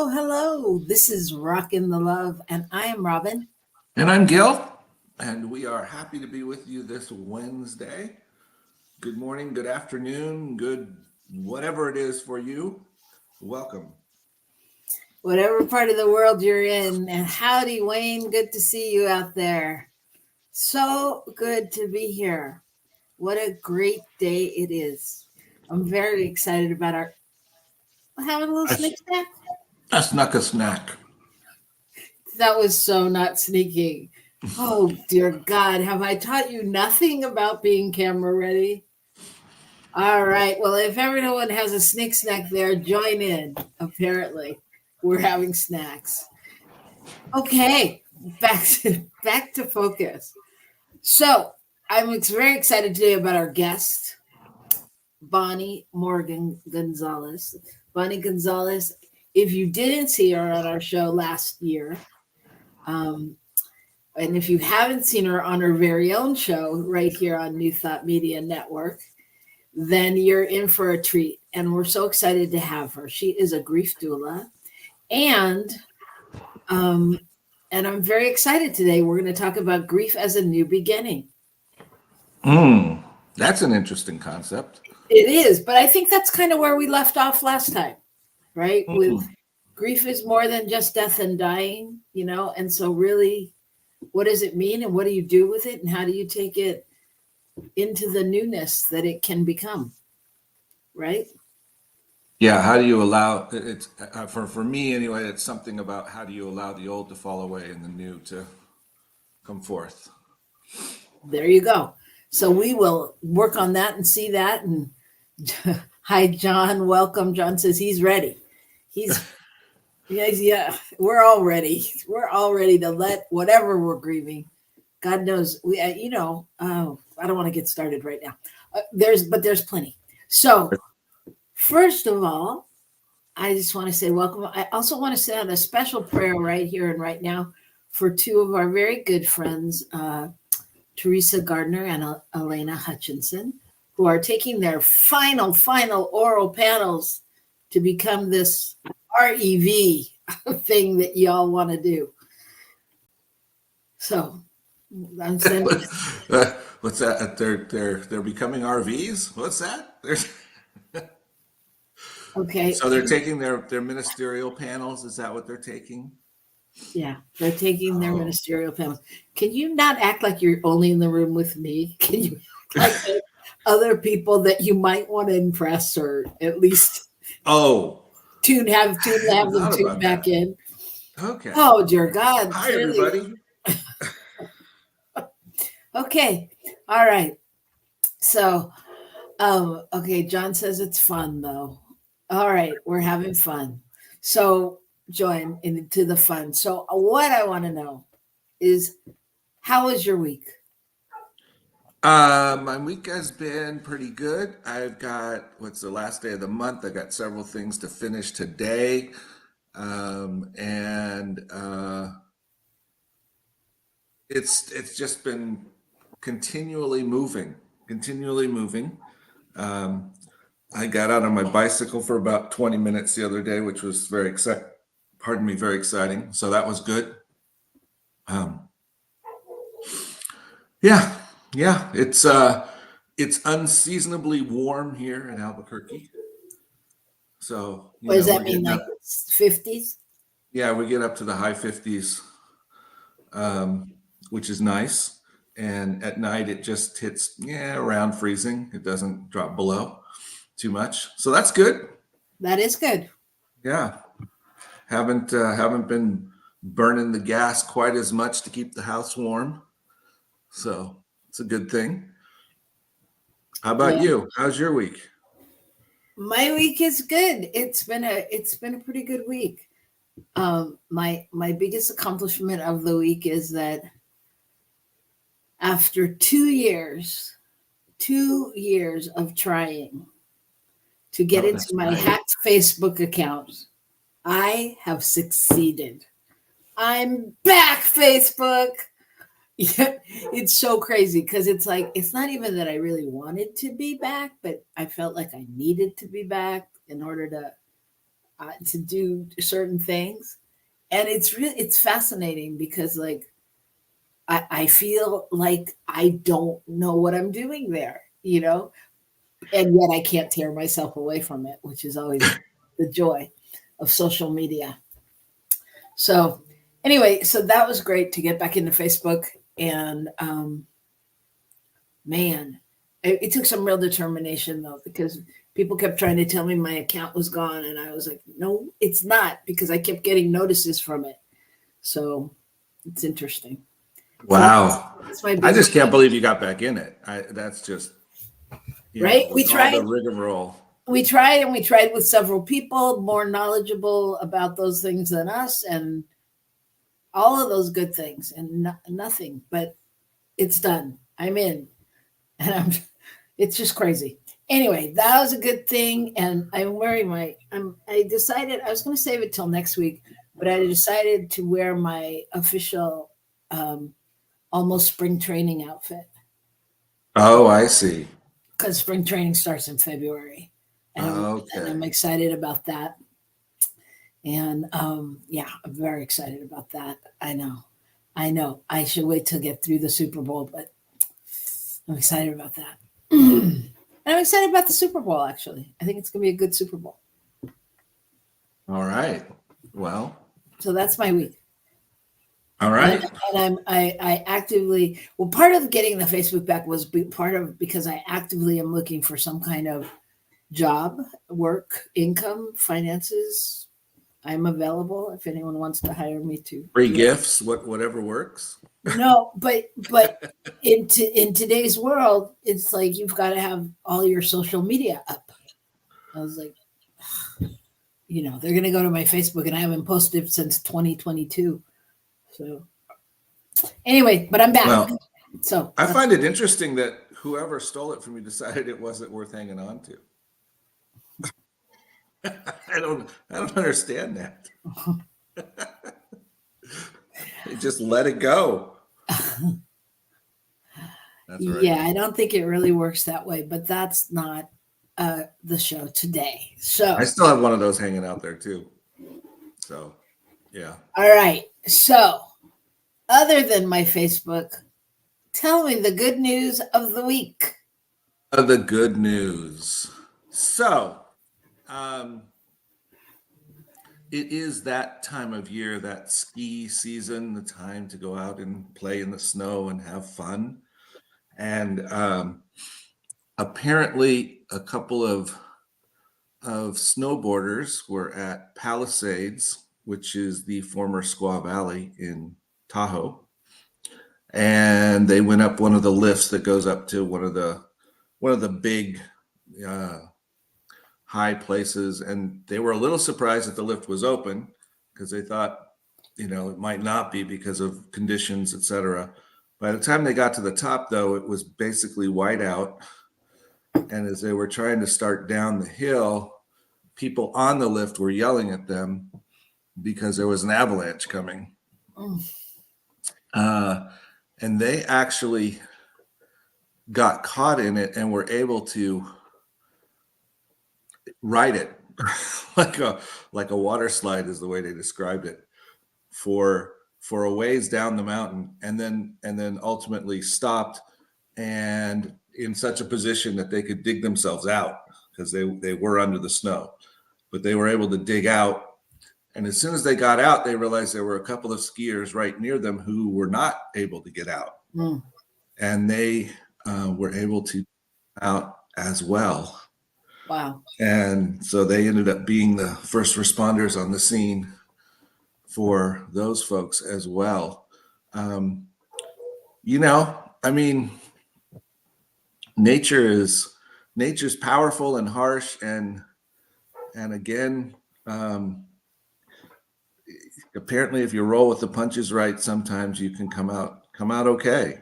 Hello. This is Rockin the Love, and I am Robyn. And I'm Gil, and we are happy to be with you this Wednesday. Good morning, good afternoon, good whatever it is for you. Welcome. Whatever part of the world you're in, and howdy, Wayne. Good to see you out there. So good to be here. What a great day it is. I'm very excited about our having a little I, sneak snack. I snuck a snack. That was so not sneaking. Oh dear God, have I taught you nothing about being camera ready? All right. Well, if everyone has a sneak snack there, join in. Apparently, we're having snacks. Okay, back to focus. So I'm very excited today about our guest, Bonnie Morgan Gonzalez. Bonnie Gonzalez, if you didn't see her on our show last year, um, and if you haven't seen her on her very own show right here on New Thought Media Network, then you're in for a treat. And we're so excited to have her. She is a grief doula. And um, and I'm very excited today. We're going to talk about grief as a new beginning. That's an interesting concept. It is, but I think that's kind of where we left off last time, right? With Mm. grief is more than just death and dying, and so really, what does it mean and what do you do with it and how do you take it into the newness that it can become, right? Yeah, how do you allow it's for me anyway, it's something about how do you allow the old to fall away and the new to come forth. There you go. So we will work on that and see that. And hi, John. Welcome. John says he's ready. He's yeah. We're all ready. We're all ready to let whatever we're grieving. God knows we. Oh, I don't want to get started right now. There's plenty. So first of all, I just want to say welcome. I also want to send out a special prayer right here and right now for two of our very good friends. Teresa Gardner and Elena Hutchinson, who are taking their final oral panels to become this REV thing that y'all want to do. So I'm sending. What's that? They're becoming RVs. What's that? Okay. So they're taking their ministerial panels. Is that what they're taking? Yeah, they're taking their ministerial panels. Can you not act like you're only in the room with me? Can you act like other people that you might want to impress or at least have them tune back in? Okay. Oh dear God. Hi everybody. Okay. All right. So okay, John says it's fun though. All right, we're having fun. So join into the fun. So what I want to know is, how was your week? My week has been pretty good. I've got what's the last day of the month. I got several things to finish today. And it's just been continually moving. I got out on my bicycle for about 20 minutes the other day, which was very exciting. So that was good. Yeah, it's unseasonably warm here in Albuquerque. So What does that mean? Like 50s? Yeah, we get up to the high 50s, which is nice. And at night it just hits around freezing. It doesn't drop below too much, so that's good. That is good. Yeah, haven't been burning the gas quite as much to keep the house warm, so it's a good thing. How about you? How's your week? My week is good. It's been a pretty good week. My biggest accomplishment of the week is that after 2 years of trying to get into my hacked Facebook account, I have succeeded. I'm back, Facebook. Yeah, it's so crazy because it's like, it's not even that I really wanted to be back, but I felt like I needed to be back in order to to do certain things, and it's fascinating because like I feel like I don't know what I'm doing there, and yet I can't tear myself away from it, which is always the joy of social media. So anyway, so that was great to get back into Facebook, and man, it took some real determination though, because people kept trying to tell me my account was gone, and I was like, no, it's not, because I kept getting notices from it. So it's interesting. So Wow. that's my I just business. can't believe you got back in it. That's just, Right? We with all the tried. rigmarole. We tried, and we tried with several people more knowledgeable about those things than us, and all of those good things, and nothing. But it's done. I'm in, and it's just crazy. Anyway, that was a good thing, and I'm wearing I decided I was going to save it till next week, but I decided to wear my official almost spring training outfit Oh, I see. because spring training starts in February, and I'm Okay. excited about that. And yeah, I'm very excited about that. I know. I should wait till get through the Super Bowl, but I'm excited about that. And I'm excited about the Super Bowl. Actually, I think it's going to be a good Super Bowl. All right. Well, So that's my week. all And, right. I actively, well, part of getting the Facebook back was part of because I actively am looking for some kind of job, work, income, finances. I'm available if anyone wants to hire me to Free do it. gifts, whatever works. No, but in today's world, it's like you've got to have all your social media up. I was like, they're going to go to my Facebook, and I haven't posted since 2022. So anyway, but I'm back. Well, So I find it interesting that whoever stole it from you decided it wasn't worth hanging on to. I don't understand that. They just let it go. That's right. yeah, I don't think it really works that way, but that's not the show today. So I still have one of those hanging out there too. So, yeah. all right. So other than my Facebook, tell me the good news of the week. The good news. So, um, it is that time of year, that ski season, the time to go out and play in the snow and have fun. And apparently, a couple of snowboarders were at Palisades, which is the former Squaw Valley in Tahoe, and they went up one of the lifts that goes up to one of the big uh, high places, and they were a little surprised that the lift was open because they thought, it might not be because of conditions, etc. By the time they got to the top, though, it was basically white out. And as they were trying to start down the hill, people on the lift were yelling at them because there was an avalanche coming. Mm. And they actually got caught in it and were able to ride it like a water slide is the way they described it for a ways down the mountain, and then ultimately stopped and in such a position that they could dig themselves out because they were under the snow, but they were able to dig out. And as soon as they got out, they realized there were a couple of skiers right near them who were not able to get out, and they were able to out as well. Wow. And so they ended up being the first responders on the scene for those folks as well. I mean, nature's powerful and harsh, and again, apparently, if you roll with the punches right, sometimes you can come out okay.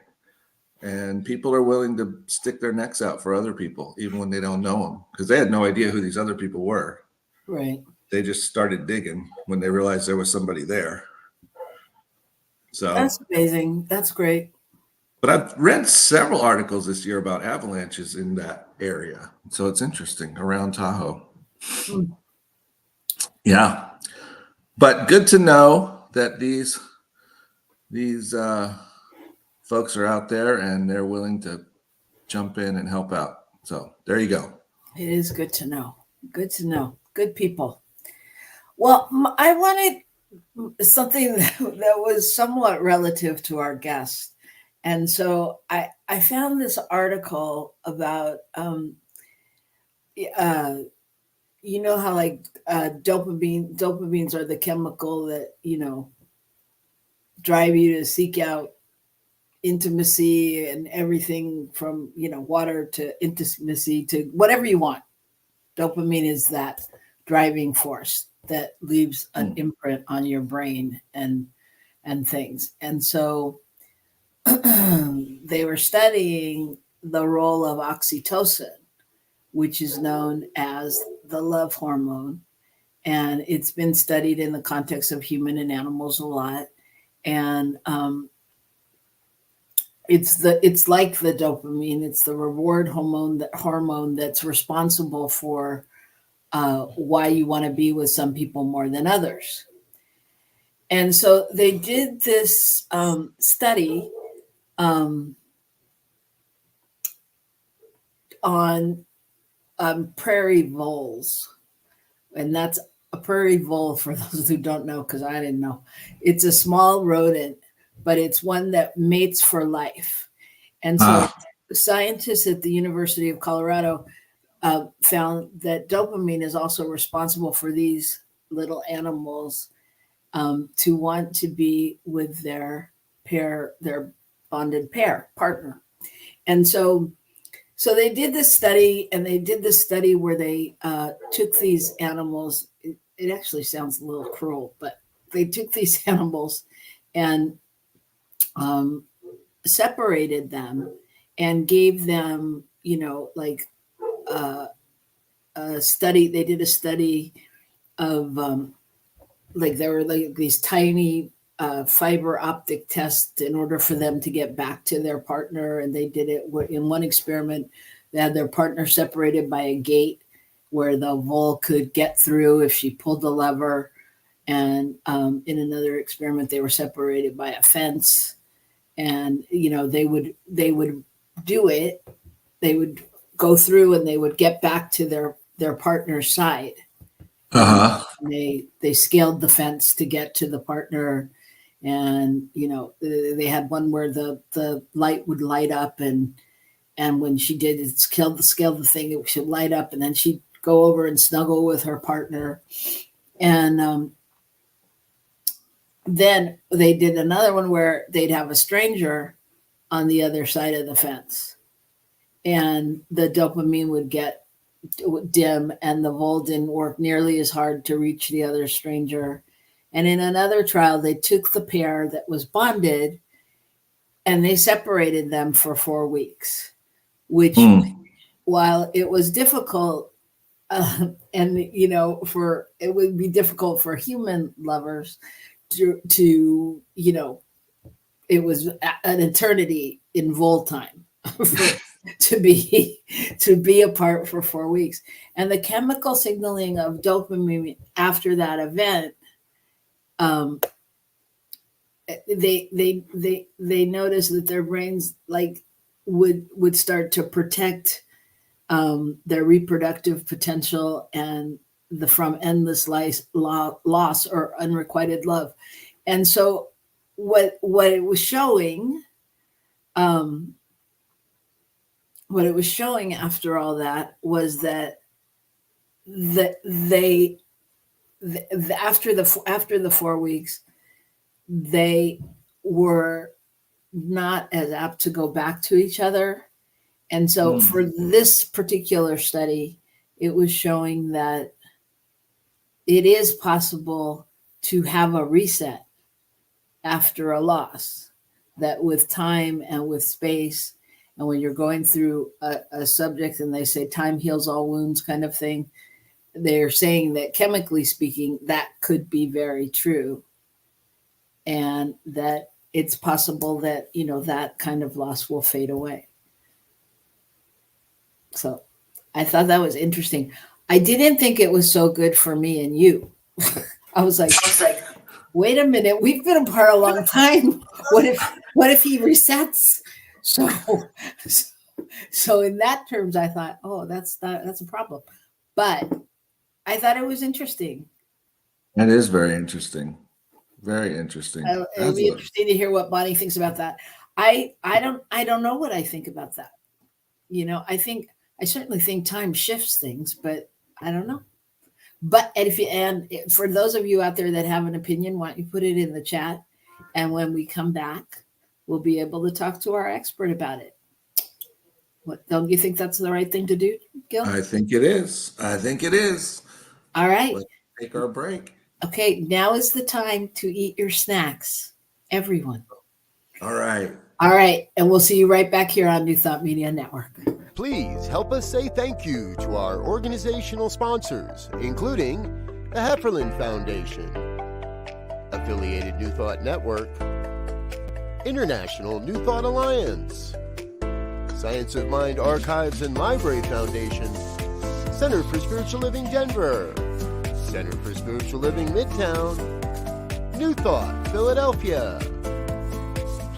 And people are willing to stick their necks out for other people, even when they don't know them, because they had no idea who these other people were. Right. They just started digging when they realized there was somebody there. So that's amazing. That's great. But I've read several articles this year about avalanches in that area. So it's interesting around Tahoe. Yeah. But good to know that these folks are out there and they're willing to jump in and help out. So there you go. It is good to know. Good to know. Good people. Well, I wanted something that was somewhat relative to our guest. And so I found this article about, uh, you know how like dopamines are the chemical that, drive you to seek out intimacy and everything from, water to intimacy to whatever you want. Dopamine is that driving force that leaves an imprint on your brain and things. And so they were studying the role of oxytocin, which is known as the love hormone. And it's been studied in the context of human and animals a lot. And it's like the dopamine. It's the reward hormone that's responsible for why you want to be with some people more than others. And so they did this study on prairie voles. And that's a prairie vole, for those who don't know, because I didn't know. It's a small rodent, but it's one that mates for life. And so scientists at the University of Colorado found that dopamine is also responsible for these little animals to want to be with their bonded partner. And so they did this study, and they did this study where they took these animals. It actually sounds a little cruel, but they took these animals and separated them and gave them, like a study. They did a study of like there were like these tiny fiber optic tests in order for them to get back to their partner. And they did it in one experiment. They had their partner separated by a gate where the vole could get through if she pulled the lever. And in another experiment, they were separated by a fence. And they would do it. They would go through and they would get back to their partner's side. They scaled the fence to get to the partner. And they had one where the light would light up, and when she did it, scale the thing, it should light up, and then she'd go over and snuggle with her partner. And then they did another one where they'd have a stranger on the other side of the fence, and the dopamine would get dim, and the vole didn't work nearly as hard to reach the other stranger. And in another trial, they took the pair that was bonded and they separated them for 4 weeks, which, while it was difficult, and it would be difficult for human lovers to it was an eternity in vole time to be apart for 4 weeks. And the chemical signaling of dopamine after that event, they noticed that their brains would start to protect their reproductive potential and from endless loss or unrequited love. And so what it was showing after all that was that after the 4 weeks, they were not as apt to go back to each other. And so for this particular study, it was showing that it is possible to have a reset after a loss, that with time and with space, and when you're going through a subject and they say time heals all wounds kind of thing, they're saying that chemically speaking, that could be very true. And that it's possible that, that kind of loss will fade away. So I thought that was interesting. I didn't think it was so good for me and you. I was like, wait a minute, we've been apart a long time. What if he resets? So so in that terms, I thought, oh, that's a problem. But I thought it was interesting. It is very interesting. Very interesting. It'll That's be a interesting to hear what Bonnie thinks about that. I don't know what I think about that. I certainly think time shifts things, but I don't know. But and if you and for those of you out there that have an opinion, why don't you put it in the chat? And when we come back, we'll be able to talk to our expert about it. What don't you think that's the right thing to do, Gil? I think it is. I think it is. All right. Let's take our break. Okay, now is the time to eat your snacks, everyone. All right. All right, and we'll see you right back here on New Thought Media Network. Please help us say thank you to our organizational sponsors, including the Hefferland Foundation, Affiliated New Thought Network, International New Thought Alliance, Science of Mind Archives and Library Foundation, Center for Spiritual Living Denver, Center for Spiritual Living Midtown, New Thought Philadelphia,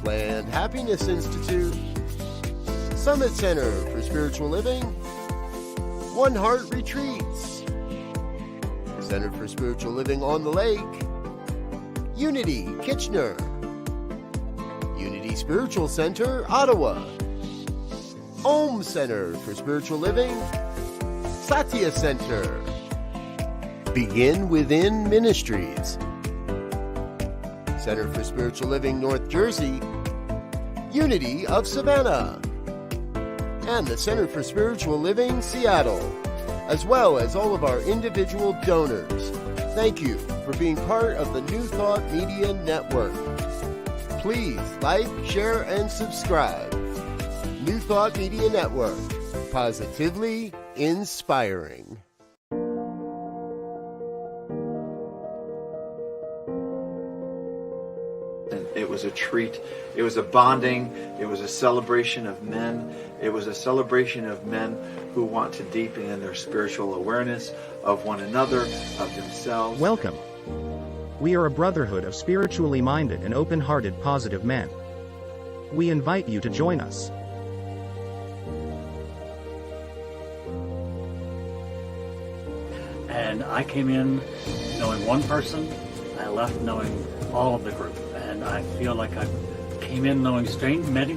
Planned Happiness Institute, Summit Center for Spiritual Living, One Heart Retreats, Center for Spiritual Living on the Lake, Unity Kitchener, Unity Spiritual Center Ottawa, Om Center for Spiritual Living, Satya Center, Begin Within Ministries, Center for Spiritual Living North Jersey, Unity of Savannah, and the Center for Spiritual Living Seattle, as well as all of our individual donors. Thank you for being part of the New Thought Media Network. Please like, share, and subscribe. New Thought Media Network, positively inspiring. It was a treat. It was a bonding. It was a celebration of men. It was a celebration of men who want to deepen in their spiritual awareness of one another, of themselves. Welcome. We are a brotherhood of spiritually minded and open-hearted positive men. We invite you to join us. And I came in knowing one person. I left knowing all of the group. And I feel like I came in knowing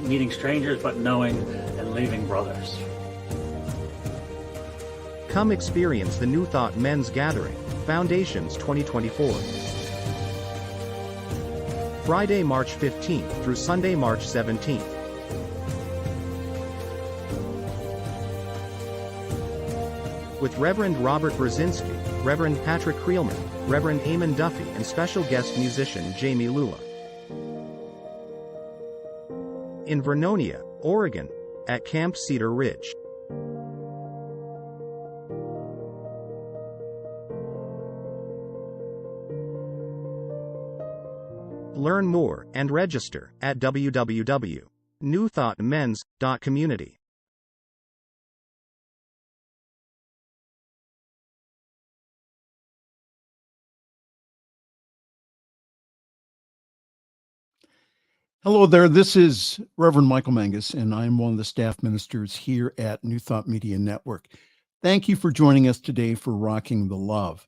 meeting strangers, but knowing and leaving brothers. Come experience the New Thought Men's Gathering, Foundations 2024. Friday, March 15th through Sunday, March 17th. With Reverend Robert Brzezinski, Reverend Patrick Creelman, Reverend Eamon Duffy, and special guest musician Jamie Lula. In Vernonia, Oregon, at Camp Cedar Ridge. Learn more and register at www.newthoughtmens.community. Hello there, this is Reverend Michael Mangus, and I'm one of the staff ministers here at New Thought Media Network. Thank you for joining us today for Rocking the Love.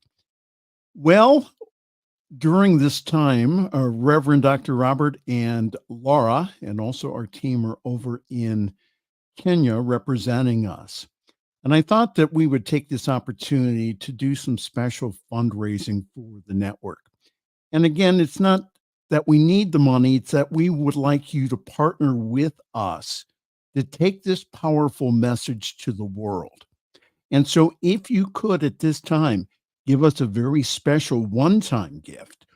Well, during this time, Reverend Dr. Robert and Laura, and also our team, are over in Kenya representing us. And I thought that we would take this opportunity to do some special fundraising for the network. And again, it's not that we need the money, it's that we would like you to partner with us to take this powerful message to the world. And so if you could at this time, give us a very special one-time gift,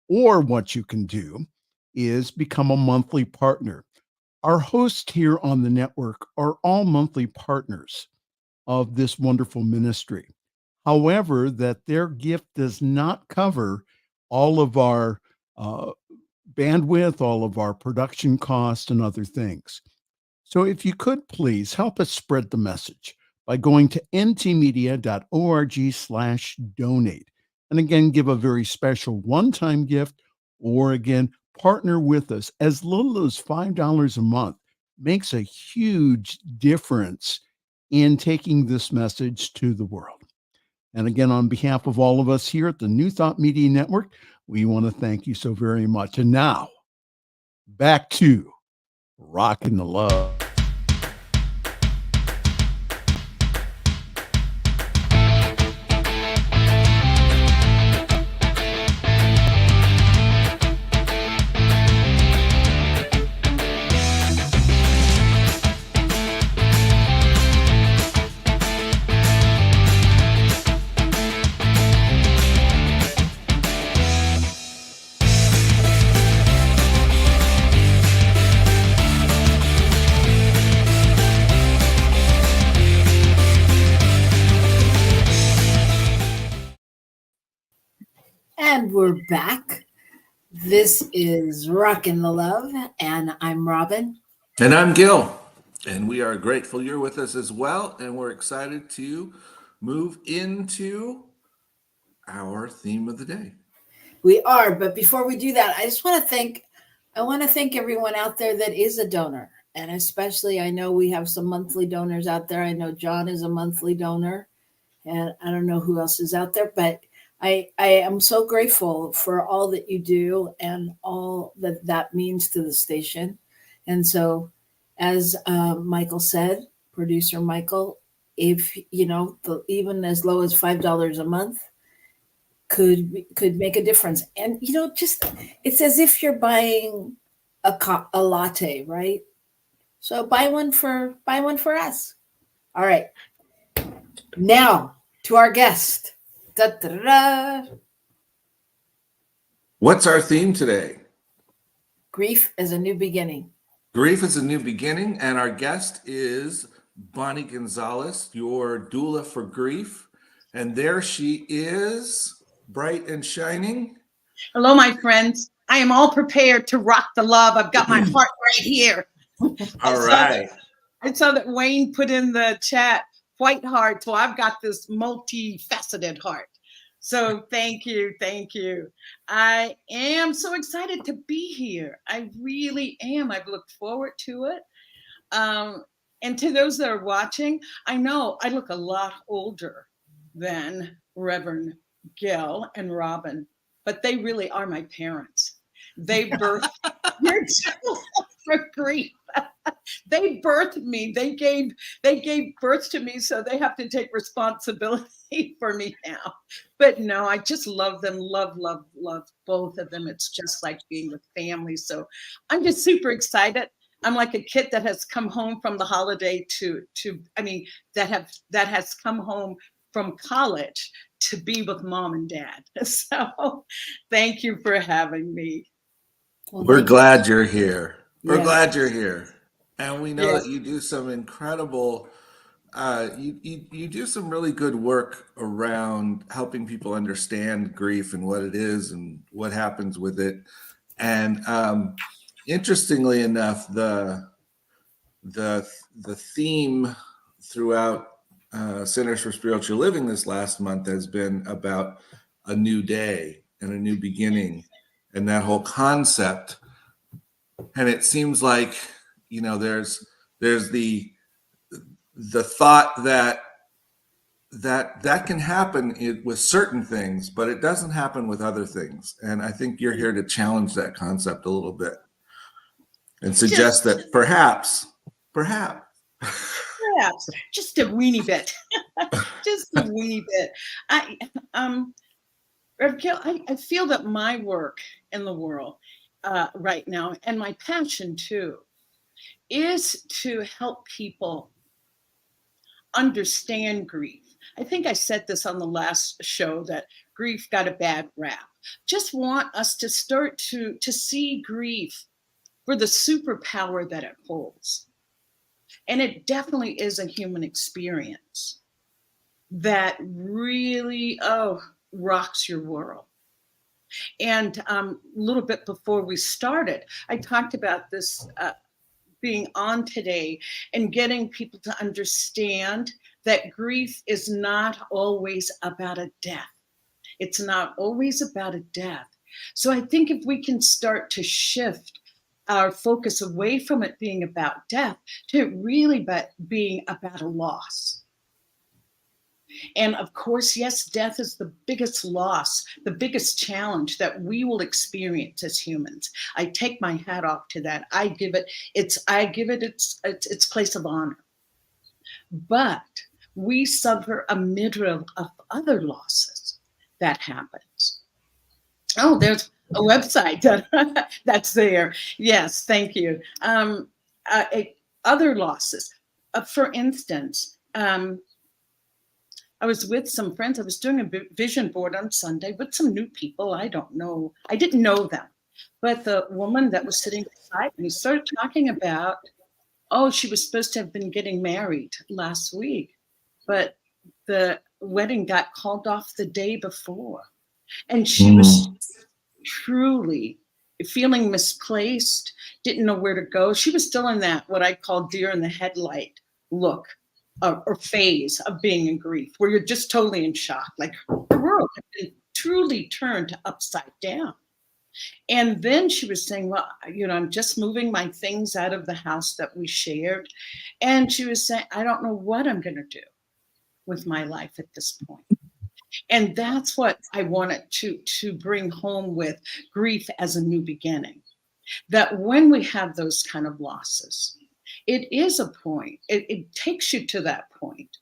or what you can do is become a monthly partner. Our hosts here on the network are all monthly partners of this wonderful ministry. However, that their gift does not cover all of our bandwidth, all of our production costs, and other things. So if you could please help us spread the message by going to ntmedia.org/donate. and again, give a very special one-time gift, or again, partner with us. As little as $5 a month makes a huge difference in taking this message to the world. And again, on behalf of all of us here at the New Thought Media Network, we want to thank you so very much. And now, back to Rockin the Love. And we're back. This is Rockin the Love, and I'm Robyn. And I'm Gil. And we are grateful you're with us as well. And we're excited to move into our theme of the day. We are, but before we do that, I want to thank everyone out there that is a donor. And especially, I know we have some monthly donors out there. I know John is a monthly donor, and I don't know who else is out there, but I am so grateful for all that you do and all that means to the station. And so, as Michael said, producer Michael, if even as low as $5 a month could make a difference. And just it's as if you're buying a latte, right? So buy one for us. All right. Now to our guest. Da, da, da, da. What's our theme today? Grief is a new beginning. Grief is a new beginning, and our guest is Bonnie Gonzalez, your doula for grief. And there she is, bright and shining. Hello, my friends. I am all prepared to rock the love. I've got my heart right here. All right. I saw that Wayne put in the chat, white heart. So I've got this multifaceted heart. So thank you. Thank you. I am so excited to be here. I really am. I've looked forward to it. And to those that are watching, I know I look a lot older than Reverend Gil and Robyn, but they really are my parents. They birthed your for grief. They birthed me. They gave birth to me, so they have to take responsibility for me now. But no, I just love them. Love both of them. It's just like being with family. So I'm just super excited. I'm like a kid that has come home from the holiday that has come home from college to be with mom and dad. So thank you for having me. Well, We're glad you're here. We're Yeah. glad you're here. And we know Yes. that you do some incredible, you do some really good work around helping people understand grief and what it is and what happens with it. And interestingly enough, the theme throughout Centers for Spiritual Living this last month has been about a new day and a new beginning and that whole concept. And it seems like, there's the thought that can happen with certain things, but it doesn't happen with other things. And I think you're here to challenge that concept a little bit and suggest that perhaps, just a weeny bit, just a weeny bit. Rev Gil, I feel that my work in the world right now, and my passion too, is to help people understand grief. I think I said this on the last show that grief got a bad rap. Just want us to start to see grief for the superpower that it holds. And it definitely is a human experience that really, rocks your world. And a little bit before we started, I talked about this being on today and getting people to understand that grief is not always about a death. It's not always about a death. So I think if we can start to shift our focus away from it being about death to it really being about a loss. And of course, yes, death is the biggest loss, the biggest challenge that we will experience as humans. I take my hat off to that. I give it its place of honor. But we suffer a myriad of other losses that happens. Oh, there's a website that's there. Yes, thank you. Other losses. For instance, I was with some friends. I was doing a vision board on Sunday with some new people. I don't know. I didn't know them. But the woman that was sitting beside me started talking about, oh, she was supposed to have been getting married last week, but the wedding got called off the day before. And she was truly feeling misplaced, didn't know where to go. She was still in that, what I call deer in the headlight look or phase of being in grief, where you're just totally in shock, like her world had been truly turned upside down. And then she was saying, well, I'm just moving my things out of the house that we shared. And she was saying, I don't know what I'm going to do with my life at this point. And that's what I wanted to bring home with grief as a new beginning. That when we have those kind of losses, it is a point, it takes you to that point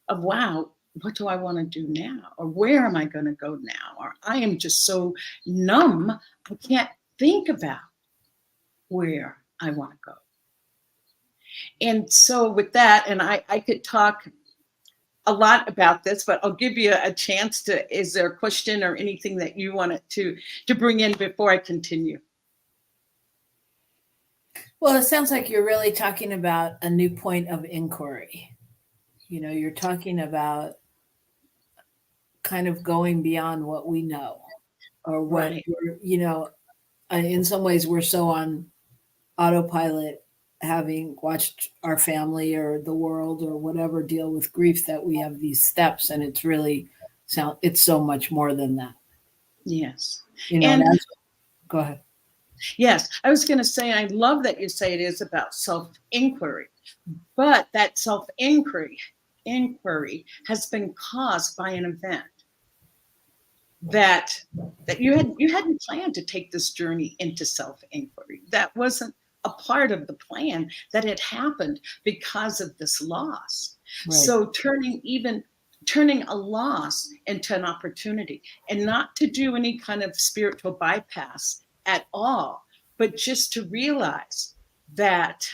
of, wow, what do I want to do now? Or where am I going to go now? Or I am just so numb, I can't think about where I want to go. And so with that, and I could talk a lot about this, but I'll give you a chance to, is there a question or anything that you wanted to bring in before I continue? Well, it sounds like you're really talking about a new point of inquiry. You're talking about kind of going beyond what we know, or what Right. in some ways we're so on autopilot, having watched our family or the world or whatever deal with grief, that we have these steps, and it's so much more than that. Yes. Go ahead. Yes, I was going to say, I love that you say it is about self-inquiry, but that self-inquiry has been caused by an event that you hadn't planned to take this journey into self-inquiry. That wasn't a part of the plan, that it happened because of this loss. Right. So turning a loss into an opportunity, and not to do any kind of spiritual bypass at all, but just to realize that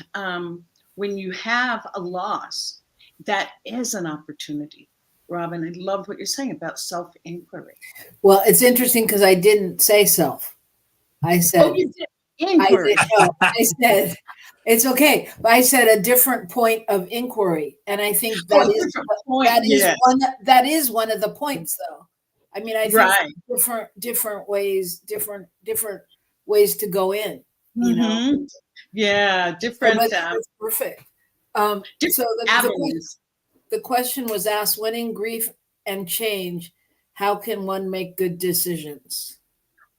when you have a loss, that is an opportunity. Robyn, I love what you're saying about self-inquiry. Well, it's interesting because I didn't say self. I said, oh, you did. Inquiry. I said, it's okay. But I said a different point of inquiry. And I think that is one of the points, though. I mean, I think Right. different ways to go in, Mm-hmm. Yeah, different. That's perfect. Different avenues. The question was asked: when in grief and change, how can one make good decisions?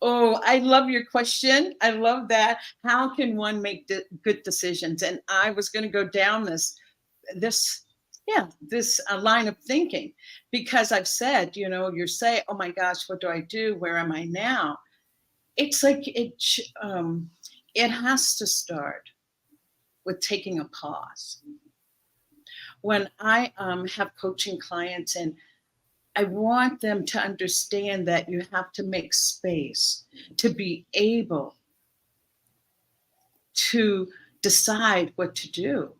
Oh, I love your question. I love that. How can one make good decisions? And I was going to go down this line of thinking, because I've said, you're saying, oh my gosh, what do I do? Where am I now? It's like it has to start with taking a pause. When I have coaching clients, and I want them to understand that you have to make space to be able to decide what to do.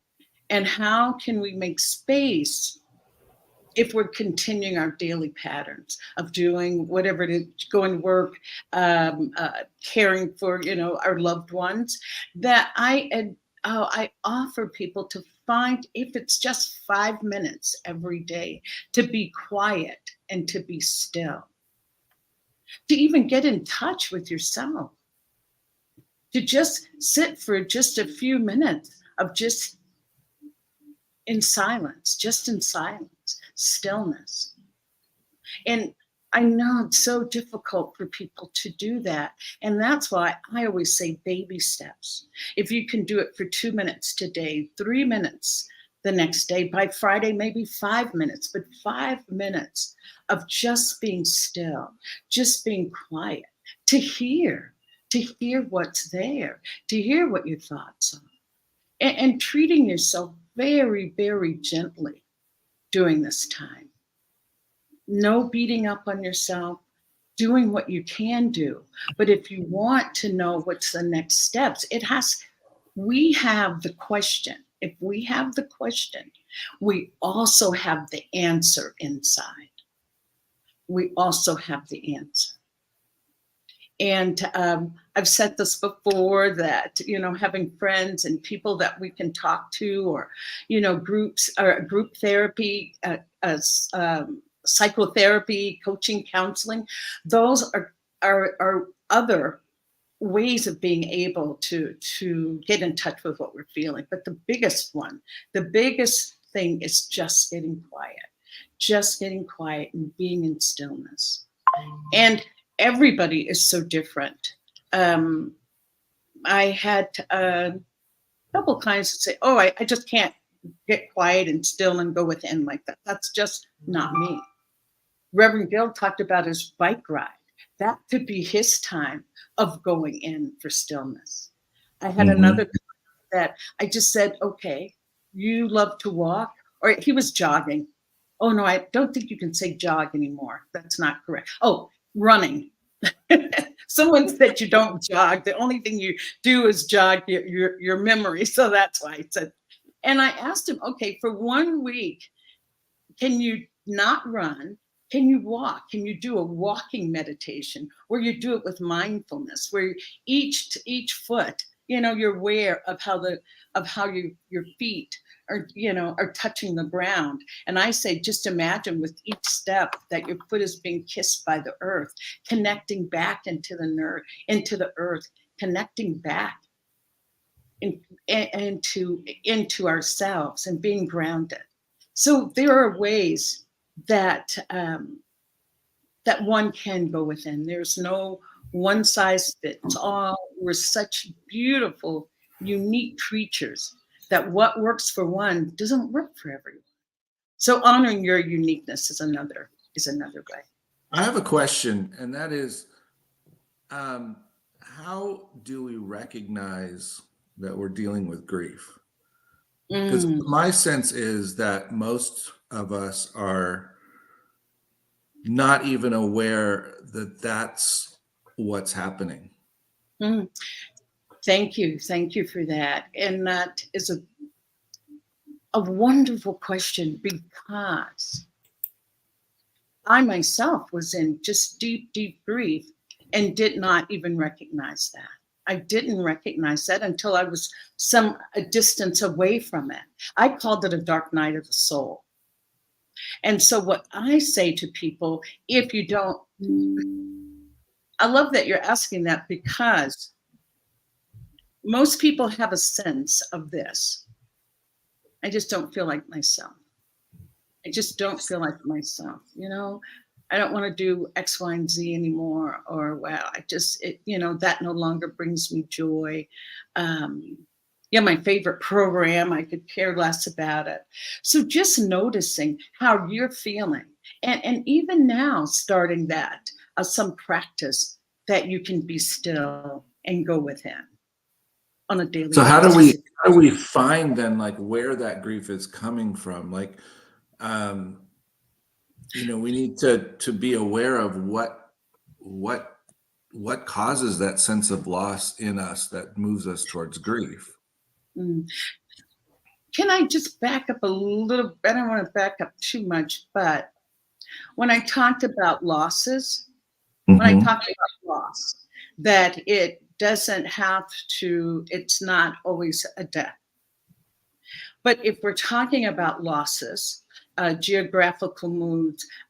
And how can we make space if we're continuing our daily patterns of doing whatever it is, going to work, caring for, our loved ones, that I offer people to find, if it's just 5 minutes every day, to be quiet and to be still, to even get in touch with yourself, to just sit for just a few minutes of just in silence, stillness. And I know it's so difficult for people to do that. And that's why I always say baby steps. If you can do it for 2 minutes today, 3 minutes the next day, by Friday, maybe 5 minutes, but 5 minutes of just being still, just being quiet, to hear what's there, to hear what your thoughts are, and treating yourself very, very gently during this time. No beating up on yourself, doing what you can do. But if you want to know what's the next steps, we have the question. If we have the question, we also have the answer inside. We also have the answer. And I've said this before that, having friends and people that we can talk to, or, groups or group therapy, psychotherapy, coaching, counseling, those are other ways of being able to get in touch with what we're feeling. But the biggest thing is just getting quiet and being in stillness. And everybody is so different. I had a couple clients that say, oh, I just can't get quiet and still and go within like that. That's just not me. Reverend Gil talked about his bike ride. That could be his time of going in for stillness. I had another that I just said, okay, you love to walk, or he was jogging. Oh no, I don't think you can say jog anymore. That's not correct. Oh, running. Someone said you don't jog. The only thing you do is jog your memory. So that's why I said, and I asked him, okay, for 1 week, can you not run? Can you walk? Can you do a walking meditation where you do it with mindfulness, where each foot, you're aware of how your feet are touching the ground. And I say, just imagine with each step that your foot is being kissed by the earth, connecting back into the earth, connecting back into ourselves and being grounded. So there are ways that one can go within. There's no one size fits all. We're such beautiful, unique creatures that what works for one doesn't work for everyone. So honoring your uniqueness is another way. I have a question, and that is, how do we recognize that we're dealing with grief? Because my sense is that most of us are not even aware that that's what's happening. Thank you for that. And that is a wonderful question, because I myself was in just deep, deep grief and did not even recognize that. I didn't recognize that until I was a distance away from it. I called it a dark night of the soul. And so what I say to people, if you don't, I love that you're asking that, because most people have a sense of this. I just don't feel like myself. I just don't feel like myself, I don't want to do X, Y, and Z anymore, or that no longer brings me joy. My favorite program, I could care less about it. So just noticing how you're feeling, and even now starting that, some practice that you can be still and go within on a daily basis. So how do we find then, like, where that grief is coming from? Like, we need to be aware of what causes that sense of loss in us that moves us towards grief. Can I just back up a little bit? I don't want to back up too much, but when I talked about losses, when I talked about loss, that it doesn't have to, it's not always a death. But if we're talking about losses, geographical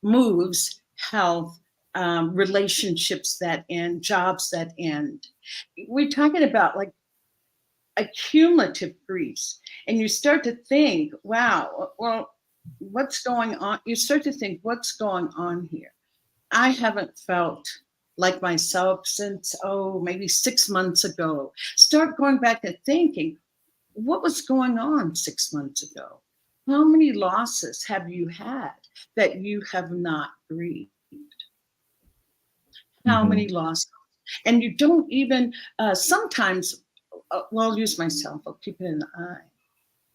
moves, health, relationships that end, jobs that end, we're talking about like accumulative griefs. And you start to think, wow, well, what's going on? You start to think, what's going on here? I haven't felt like myself since, maybe 6 months ago. Start going back and thinking, what was going on 6 months ago? How many losses have you had that you have not grieved? How many losses? And you don't even, sometimes, I'll use myself, I'll keep it in the eye.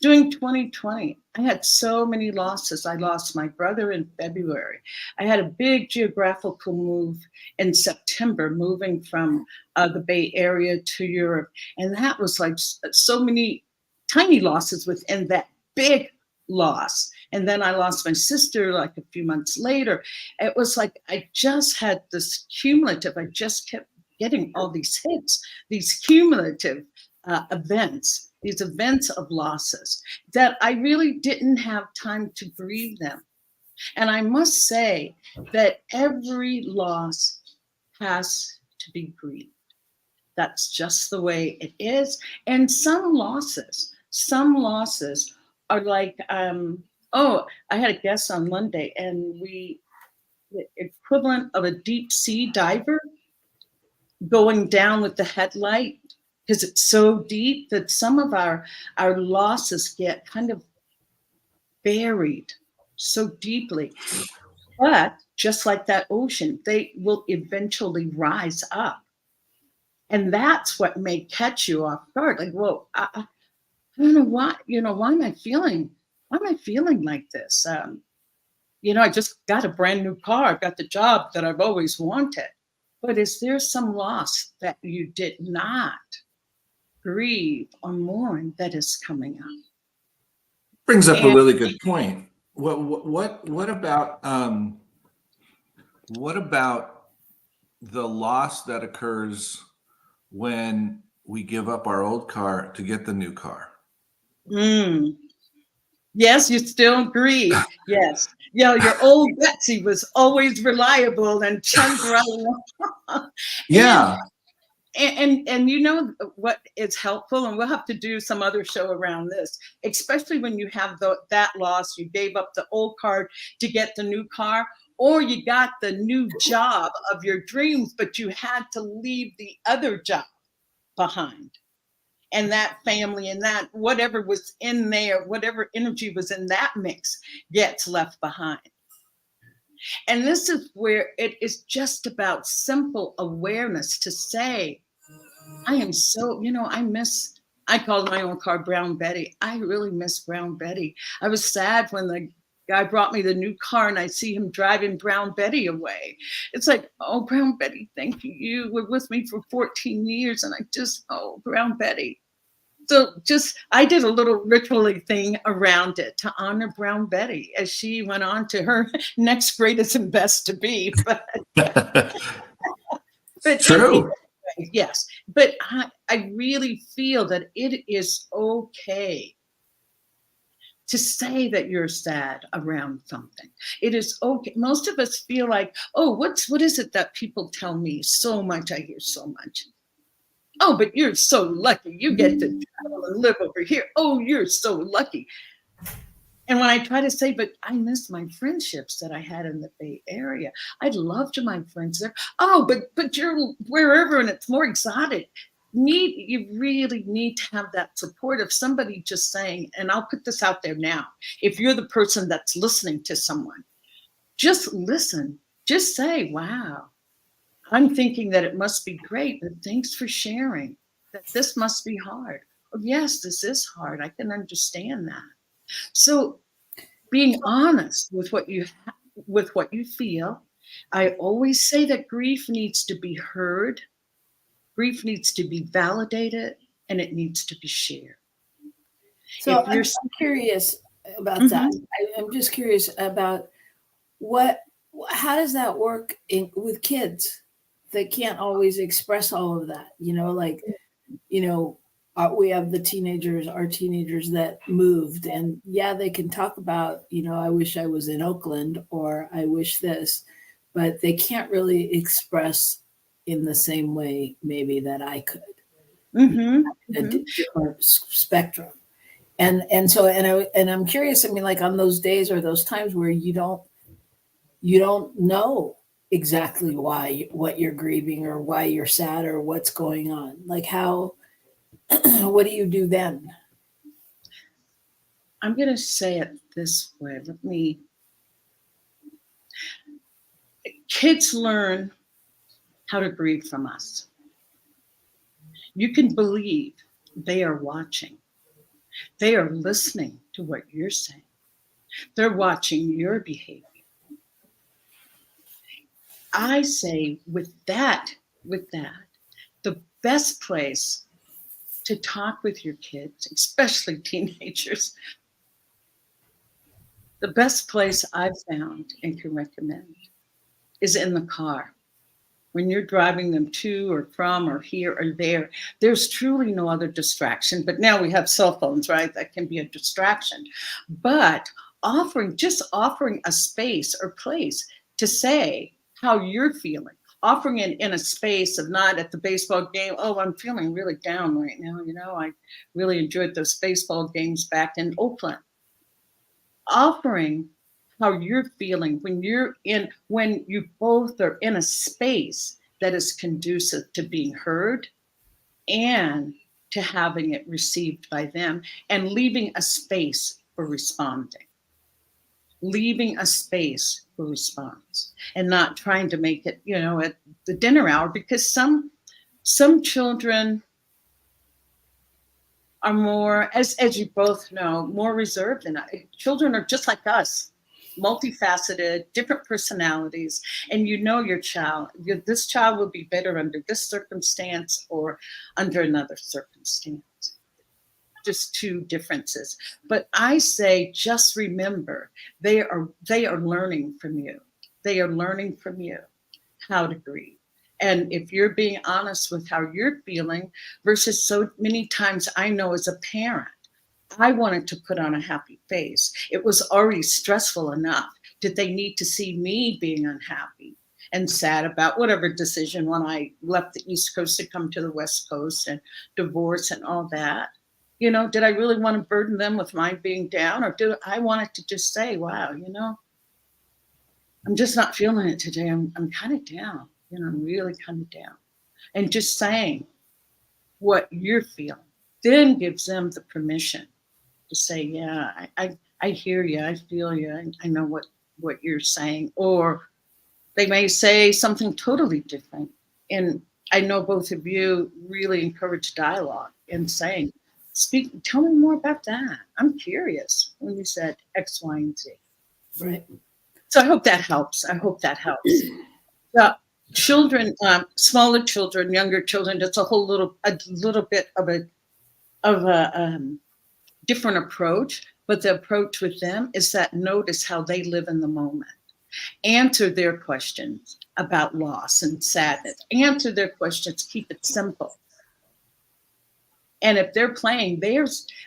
During 2020, I had so many losses. I lost my brother in February. I had a big geographical move in September, moving from the Bay Area to Europe. And that was like so many tiny losses within that big loss. And then I lost my sister like a few months later. It was like I just had this cumulative, I just kept getting all these hits, these cumulative events. These events of losses that I really didn't have time to grieve them. And I must say that every loss has to be grieved. That's just the way it is. And some losses are like, I had a guest on Monday, and the equivalent of a deep sea diver going down with the headlight, because it's so deep that some of our losses get kind of buried so deeply. But just like that ocean, they will eventually rise up. And that's what may catch you off guard. Like, whoa, I don't know why, why am I feeling like this? I just got a brand new car. I've got the job that I've always wanted. But is there some loss that you did not grieve or mourn that is coming up? Brings up a really good point. What about the loss that occurs when we give up our old car to get the new car? Yes, you still grieve. Yes. Your old Betsy was always reliable and chugged right along. Yeah. And you know what is helpful, and we'll have to do some other show around this, especially when you have that loss, you gave up the old car to get the new car, or you got the new job of your dreams, but you had to leave the other job behind. And that family and that whatever was in there, whatever energy was in that mix gets left behind. And this is where it is just about simple awareness to say, I am so, I called my own car Brown Betty. I really miss Brown Betty. I was sad when the guy brought me the new car and I see him driving Brown Betty away. It's like, oh, Brown Betty, thank you. You were with me for 14 years and Brown Betty. So I did a little ritually thing around it to honor Brown Betty as she went on to her next greatest and best to be. But true. Yes. But I really feel that it is okay to say that you're sad around something. It is okay. Most of us feel like, what is it that people tell me so much? I hear so much. Oh, but you're so lucky. You get to travel and live over here. Oh, you're so lucky. And when I try to say, but I miss my friendships that I had in the Bay Area. I loved my friends there. Oh, but you're wherever and it's more exotic. You really need to have that support of somebody just saying, and I'll put this out there now. If you're the person that's listening to someone, just listen. Just say, wow. I'm thinking that it must be great, but thanks for sharing that this must be hard. Oh, yes, this is hard. I can understand that. So being honest with what you feel. I always say that grief needs to be heard. Grief needs to be validated, and it needs to be shared. So I'm curious about that. I'm just curious about how does that work with kids? They can't always express all of that, we have our teenagers that moved, and they can talk about, I wish I was in Oakland, or I wish this, but they can't really express in the same way maybe that I could. A different spectrum. And I'm curious, on those days or those times where you don't know exactly what you're grieving or why you're sad or what's going on. Like how, what do you do then? I'm going to say it this way. Kids learn how to grieve from us. You can believe they are watching. They are listening to what you're saying. They're watching your behavior. I say with that, the best place to talk with your kids, especially teenagers, the best place I've found and can recommend is in the car. When you're driving them to or from or here or there, there's truly no other distraction. But now we have cell phones, right? That can be a distraction. But just offering a space or place to say how you're feeling, offering it in a space of not at the baseball game. Oh, I'm feeling really down right now. You know, I really enjoyed those baseball games back in Oakland. Offering how you're feeling when you both are in a space that is conducive to being heard and to having it received by them, and leaving a space for responding. Leaving a space for response and not trying to make it, at the dinner hour, because some children are more, as you both know, more reserved than us. Children are just like us, multifaceted, different personalities, and your child. This child will be better under this circumstance or under another circumstance. Just two differences. But I say, just remember, they are learning from you. They are learning from you how to grieve. And if you're being honest with how you're feeling, versus so many times I know as a parent, I wanted to put on a happy face. It was already stressful enough. Did they need to see me being unhappy and sad about whatever decision when I left the East Coast to come to the West Coast and divorce and all that? Did I really want to burden them with my being down, or did I wanted to just say, wow, I'm just not feeling it today. I'm kind of down. I'm really kind of down. And just saying what you're feeling then gives them the permission to say, yeah, I hear you. I feel you. I know what you're saying. Or they may say something totally different. And I know both of you really encourage dialogue and saying, tell me more about that. I'm curious when you said X, Y, and Z. Right. So I hope that helps. The children, smaller children, younger children, that's a little bit of a different approach. But the approach with them is that notice how they live in the moment. Answer their questions about loss and sadness. Answer their questions. Keep it simple. And if they're playing,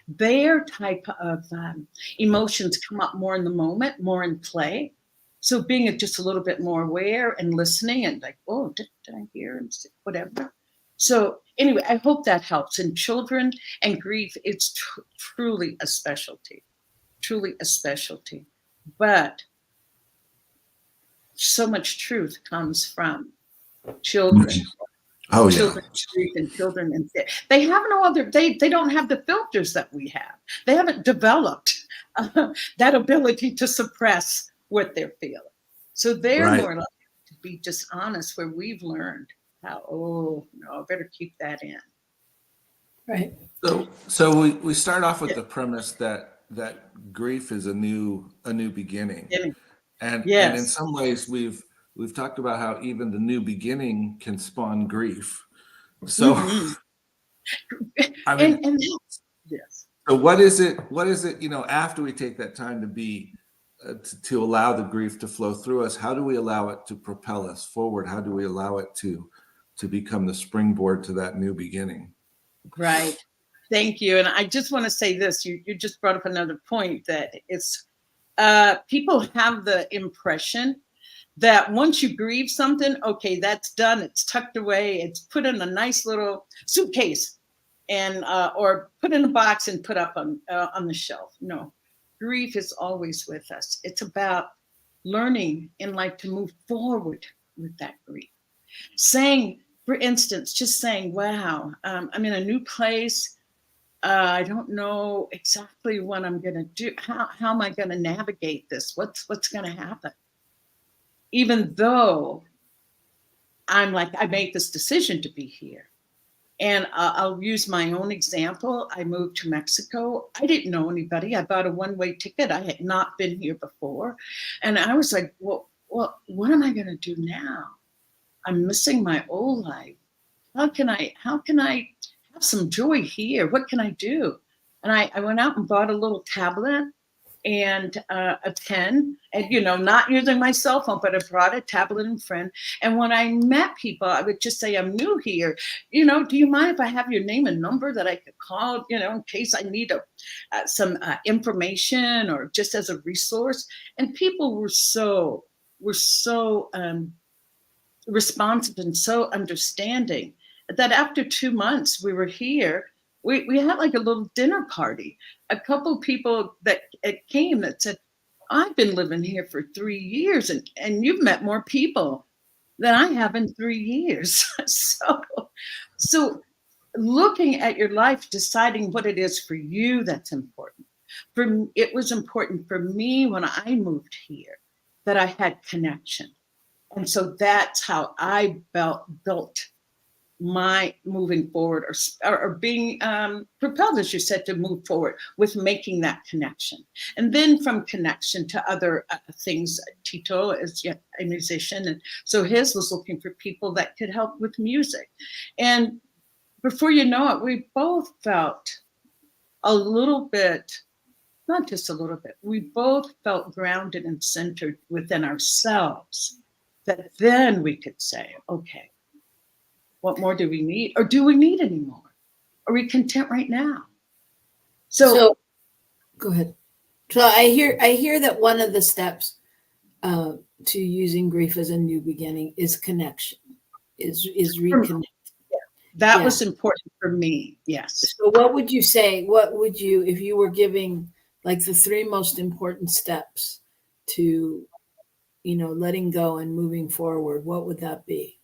their type of emotions come up more in the moment, more in play. So being just a little bit more aware and listening and like, oh, did I hear and whatever. So anyway, I hope that helps. In children and grief, it's truly a specialty, But so much truth comes from children. Oh, children and children, and they have no other. They don't have the filters that we have. They haven't developed that ability to suppress what they're feeling. So they're more likely to be just honest. Where we've learned how, oh no, I better keep that in. Right. So we start off with the premise that grief is a new beginning, and in some ways we've talked about how even the new beginning can spawn grief. So, I mean, yes. So what is it? After we take that time to be, to allow the grief to flow through us, how do we allow it to propel us forward? How do we allow it to become the springboard to that new beginning? Right. Thank you. And I just want to say this, you just brought up another point, that it's, people have the impression that once you grieve something, okay, that's done. It's tucked away. It's put in a nice little suitcase and, or put in a box and put up on the shelf. No, grief is always with us. It's about learning in life to move forward with that grief. Saying, for instance, just saying, wow, I'm in a new place. I don't know exactly what I'm going to do. How am I going to navigate this? What's going to happen? Even though I'm like, I made this decision to be here. And I'll use my own example. I moved to Mexico. I didn't know anybody. I bought a one-way ticket. I had not been here before. And I was like, well, what am I going to do now? I'm missing my old life. How can I have some joy here? What can I do? And I went out and bought a little tablet and a pen, and not using my cell phone, but I brought a tablet and friend. And when I met people, I would just say, I'm new here. Do you mind if I have your name and number that I could call, in case I need some information or just as a resource? And people were so responsive and so understanding that after 2 months we were here. We had like a little dinner party. A couple people that came that said, I've been living here for 3 years and you've met more people than I have in 3 years. So looking at your life, deciding what it is for you that's important. It was important for me when I moved here that I had connection. And so that's how I built my moving forward or being propelled, as you said, to move forward with making that connection. And then from connection to other things, Tito is a musician. And so his was looking for people that could help with music. And before you know it, we both felt a little bit, not just a little bit, we both felt grounded and centered within ourselves, that then we could say, okay, what more do we need? Or do we need any more? Are we content right now? So go ahead. So I hear that one of the steps to using grief as a new beginning is connection, is reconnect. That was important for me. Yes. So what would you say? What would you, if you were giving like the 3 most important steps to, letting go and moving forward, what would that be?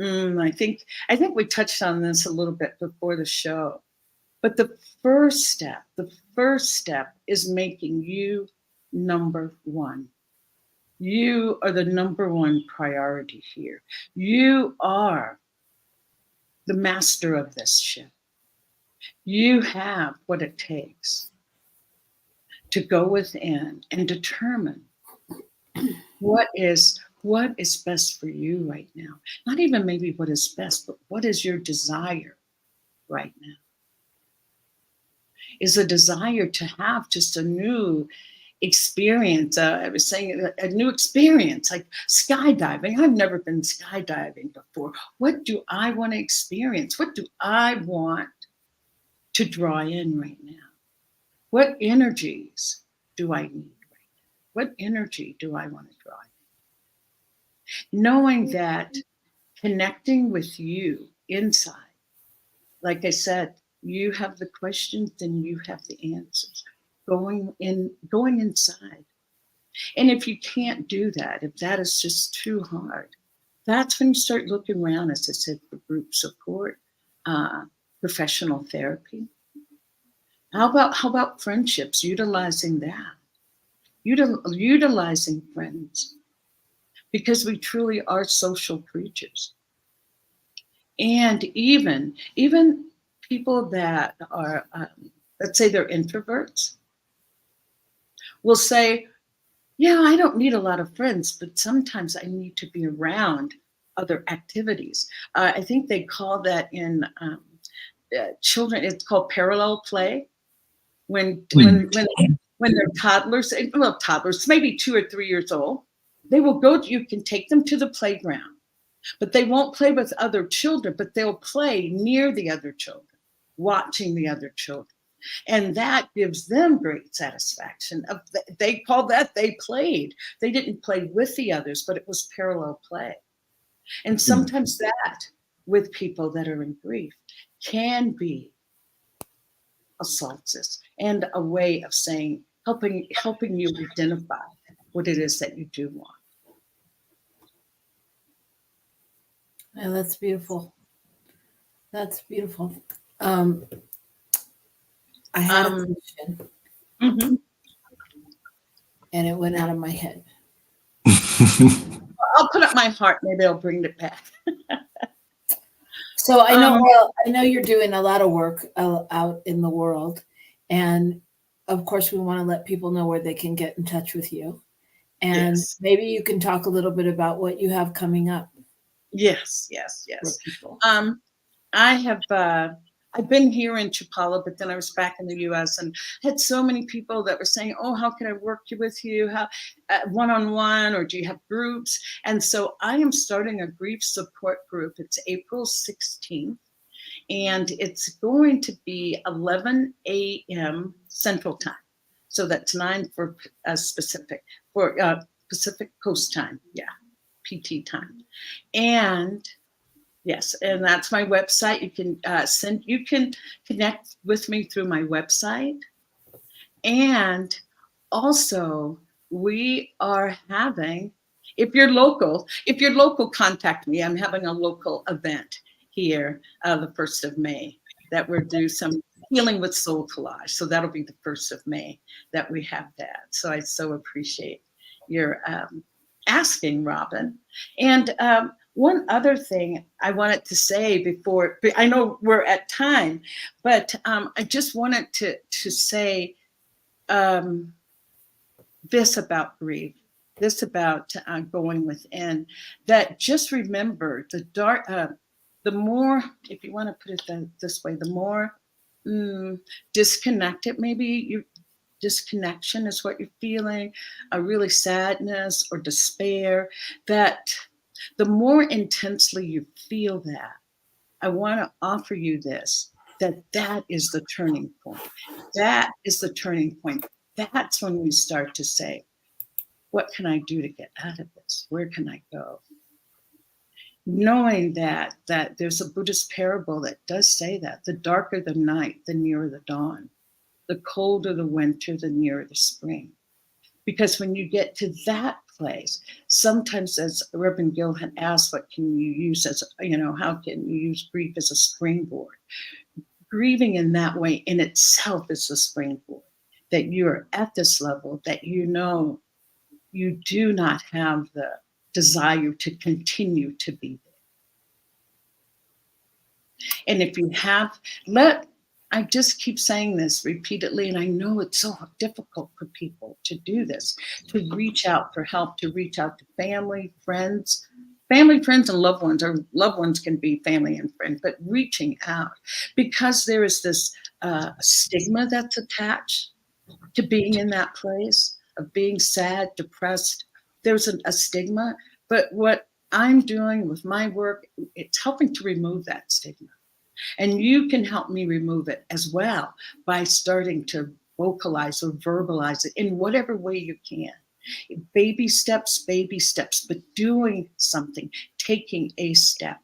I think we touched on this a little bit before the show, but the first step is making you number one. You are the number one priority here. You are the master of this ship. You have what it takes to go within and determine what is best for you right now. Not even maybe what is best, but what is your desire right now? Is a desire to have just a new experience. I was saying a new experience, like skydiving. I've never been skydiving before. What do I want to experience? What do I want to draw in right now? What energies do I need right now? What energy do I want to draw in? Knowing that connecting with you inside, like I said, you have the questions and you have the answers. Going inside. And if you can't do that, if that is just too hard, that's when you start looking around, as I said, for group support, professional therapy. How about friendships? Utilizing that. Utilizing friends. Because we truly are social creatures. And even people that are, let's say they're introverts, will say, yeah, I don't need a lot of friends, but sometimes I need to be around other activities. I think they call that in children, it's called parallel play. When they're toddlers, maybe 2 or 3 years old, they will go, you can take them to the playground, but they won't play with other children, but they'll play near the other children, watching the other children. And that gives them great satisfaction. They call that they played. They didn't play with the others, but it was parallel play. And sometimes that, with people that are in grief, can be a solstice and a way of saying, helping you identify what it is that you do want. Oh, that's beautiful. That's beautiful. I had a question Mhm. and it went out of my head. I'll put up my heart. Maybe I'll bring it back. So I know, Um, well, I know you're doing a lot of work out in the world, and of course, we want to let people know where they can get in touch with you. And Yes. maybe you can talk a little bit about what you have coming up Yes. for people. I have I've been here in Chapala, but then I was back in the U.S. and had so many people that were saying, "Oh, how can I work with you? How one-on-one, or do you have groups?" And so I am starting a grief support group. It's April 16th, and it's going to be 11 a.m. Central Time. So that's 9 for Pacific Coast Time. Yeah, PT time. And yes, and that's my website. You can connect with me through my website. And also we are having, if you're local, contact me. I'm having a local event here the 1st of May that we'll do some healing with soul collage. So that'll be the 1st of May that we have that. So I so appreciate your asking, Robyn. And one other thing I wanted to say before, I know we're at time, but I just wanted to say this about grief, this about going within, that just remember the more, if you want to put it this way, the more disconnected, maybe disconnection is what you're feeling, a really sadness or despair, that the more intensely you feel that, I want to offer you this, that is the turning point. That is the turning point. That's when we start to say, what can I do to get out of this? Where can I go? Knowing that there's a Buddhist parable that does say that the darker the night, the nearer the dawn. The colder the winter, the nearer the spring. Because when you get to that place, sometimes, as Robyn Gil had asked, what can you use as, how can you use grief as a springboard? Grieving in that way in itself is a springboard, that you're at this level, that you do not have the desire to continue to be there. And if you have, I just keep saying this repeatedly, and I know it's so difficult for people to do this, to reach out for help, to reach out to family, friends, and loved ones, or loved ones can be family and friends, but reaching out, because there is this stigma that's attached to being in that place of being sad, depressed. There's a stigma, but what I'm doing with my work, it's helping to remove that stigma. And you can help me remove it as well by starting to vocalize or verbalize it in whatever way you can. Baby steps, but doing something, taking a step.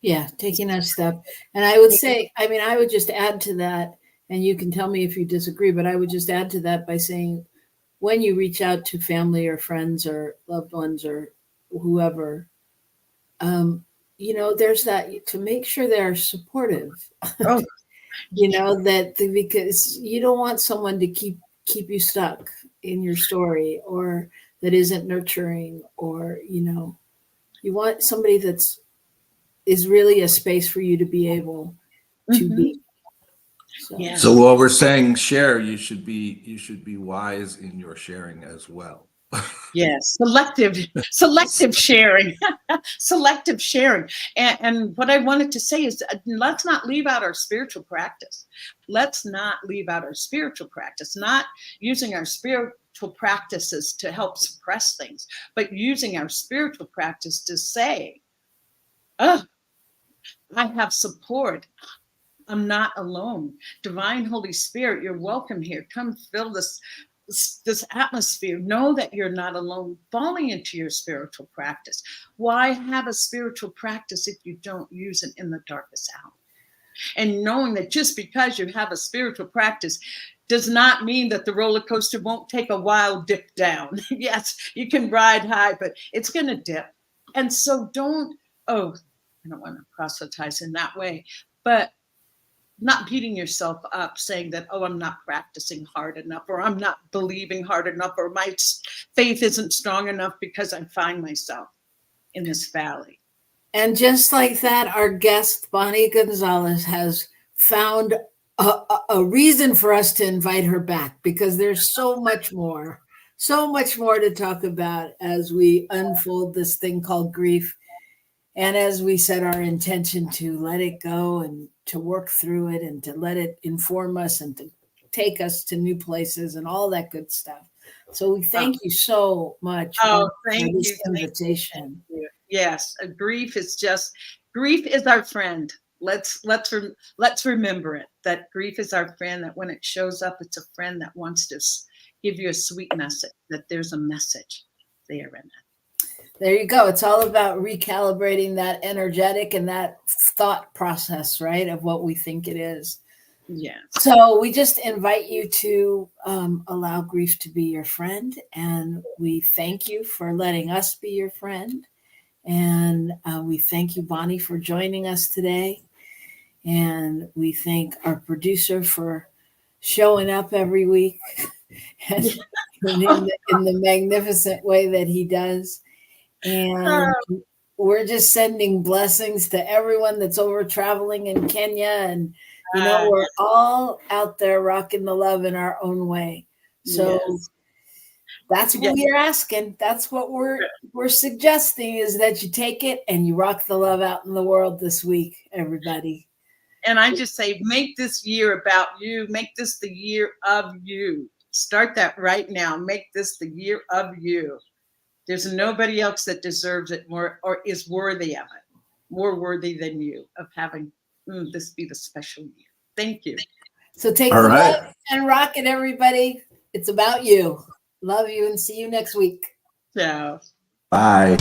Yeah, taking a step. And I would say, I would just add to that, and you can tell me if you disagree, but I would just add to that by saying, when you reach out to family or friends or loved ones or whoever, there's that, to make sure they're supportive. Oh. Because you don't want someone to keep you stuck in your story, or that isn't nurturing, or you want somebody is really a space for you to be able to be. Yeah. So what we're saying, share, you should be wise in your sharing as well. Yes, selective sharing, selective sharing. And what I wanted to say is, let's not leave out our spiritual practice. Let's not leave out our spiritual practice, not using our spiritual practices to help suppress things, but using our spiritual practice to say, oh, I have support. I'm not alone. Divine Holy Spirit, you're welcome here. Come fill this atmosphere. Know that you're not alone. Falling into your spiritual practice. Why have a spiritual practice if you don't use it in the darkest hour? And knowing that just because you have a spiritual practice does not mean that the roller coaster won't take a while dip down. Yes, you can ride high, but it's going to dip. And so I don't want to proselytize in that way, but not beating yourself up saying that, oh, I'm not practicing hard enough, or I'm not believing hard enough, or my faith isn't strong enough, because I find myself in this valley. And just like that, our guest, Bonnie Gonzalez, has found a reason for us to invite her back, because there's so much more to talk about as we unfold this thing called grief. And as we set our intention to let it go and to work through it and to let it inform us and to take us to new places and all that good stuff. So we thank you so much for this invitation. Thank you. Yes, grief is our friend. Let's remember it, that grief is our friend, that when it shows up, it's a friend that wants to give you a sweet message, that there's a message there in it. There you go. It's all about recalibrating that energetic and that thought process, right, of what we think it is. Yes. So we just invite you to allow grief to be your friend. And we thank you for letting us be your friend. And we thank you, Bonnie, for joining us today. And we thank our producer for showing up every week and in the magnificent way that he does. And we're just sending blessings to everyone that's over traveling in Kenya. And, you know, we're all out there rocking the love in our own way. So that's what we're asking. That's what we're suggesting, is that you take it and you rock the love out in the world this week, everybody. And I just say, make this year about you. Make this the year of you. Start that right now. Make this the year of you. There's nobody else that deserves it more or is worthy of it, more worthy than you, of having this be the special year. Thank you. So take the love and rock it, everybody. It's about you. Love you and see you next week. Ciao. Bye.